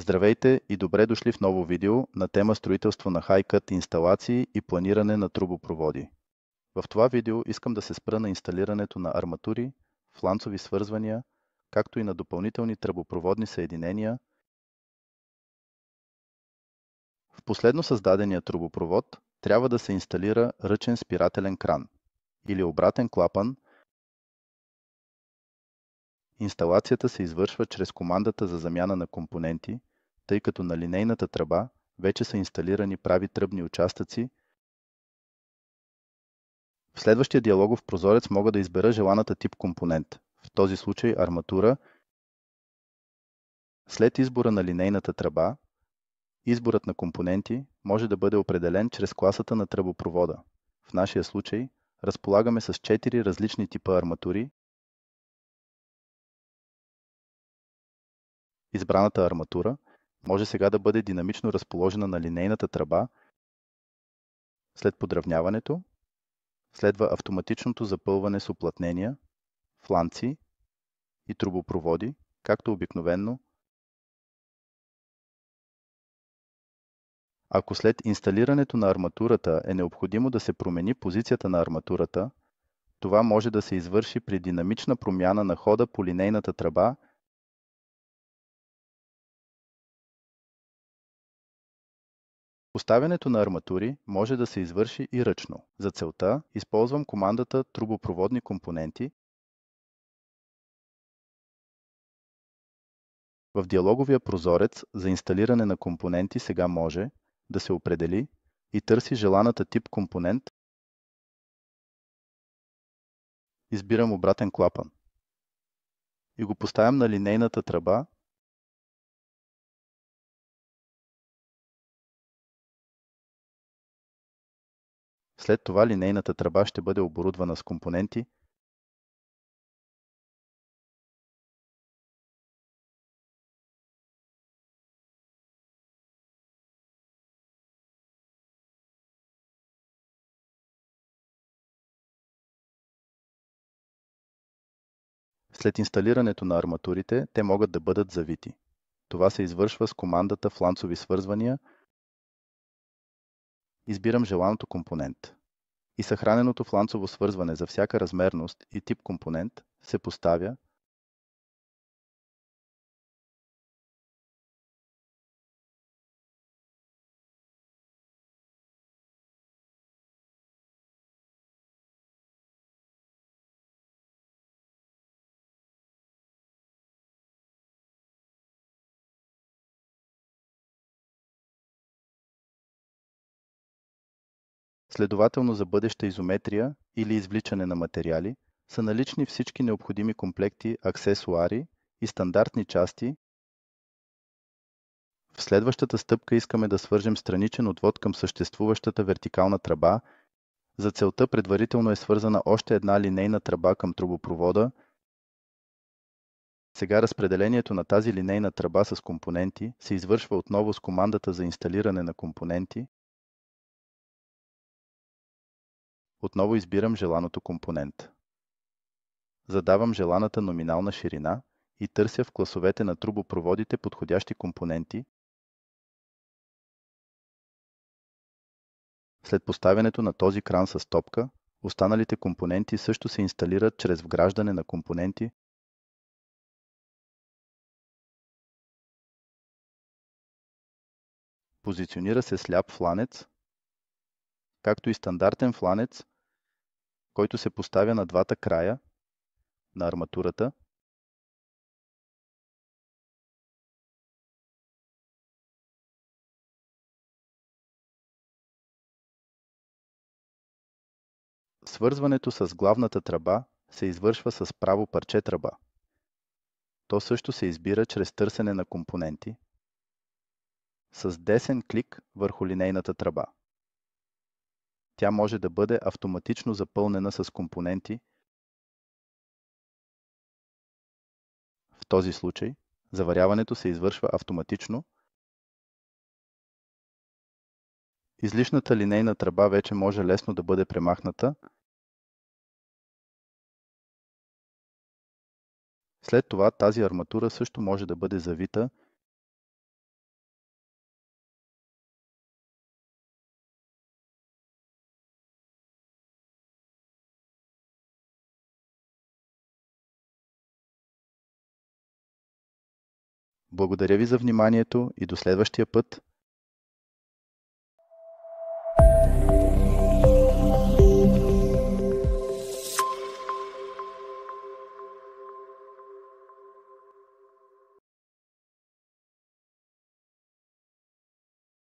Здравейте и добре дошли в ново видео на тема строителство на хай-кът инсталации и планиране на трубопроводи. В това видео искам да се спра на инсталирането на арматури, фланцови свързвания, както и на допълнителни тръбопроводни съединения. В последно създадения трубопровод трябва да се инсталира ръчен спирателен кран или обратен клапан. Инсталацията се извършва чрез командата за замяна на компоненти, тъй като на линейната тръба вече са инсталирани прави тръбни участъци. В следващия диалогов прозорец мога да избера желаната тип компонент, в този случай арматура. След избора на линейната тръба, изборът на компоненти може да бъде определен чрез класата на тръбопровода. В нашия случай разполагаме с 4 различни типа арматури. Избраната арматура може сега да бъде динамично разположена на линейната тръба. След подравняването следва автоматичното запълване с уплътнения, фланци и трубопроводи, както обикновено. Ако след инсталирането на арматурата е необходимо да се промени позицията на арматурата, това може да се извърши при динамична промяна на хода по линейната тръба. Поставянето на арматури може да се извърши и ръчно. За целта използвам командата трубопроводни компоненти. В диалоговия прозорец за инсталиране на компоненти сега може да се определи и търси желаната тип компонент. Избирам обратен клапан и го поставям на линейната тръба. След това линейната тръба ще бъде оборудвана с компоненти. След инсталирането на арматурите, те могат да бъдат завити. Това се извършва с командата фланцови свързвания. Избирам желаното компонент и съхраненото фланцово свързване за всяка размерност и тип компонент се поставя. Следователно за бъдеща изометрия или извличане на материали са налични всички необходими комплекти аксесуари и стандартни части. В следващата стъпка искаме да свържем страничен отвод към съществуващата вертикална тръба. За целта предварително е свързана още една линейна тръба към трубопровода. Сега разпределението на тази линейна тръба с компоненти се извършва отново с командата за инсталиране на компоненти. Отново избирам желаното компонент. Задавам желаната номинална ширина и търся в класовете на трубопроводите подходящи компоненти. След поставянето на този кран с топка, останалите компоненти също се инсталират чрез вграждане на компоненти. Позиционира се сляп фланец, както и стандартен фланец, който се поставя на двата края на арматурата. Свързването с главната тръба се извършва с право парче тръба. То също се избира чрез търсене на компоненти с десен клик върху линейната тръба. Тя може да бъде автоматично запълнена с компоненти. В този случай заваряването се извършва автоматично. Излишната линейна тръба вече може лесно да бъде премахната. След това тази арматура също може да бъде завита Благодаря ви за вниманието и до следващия път.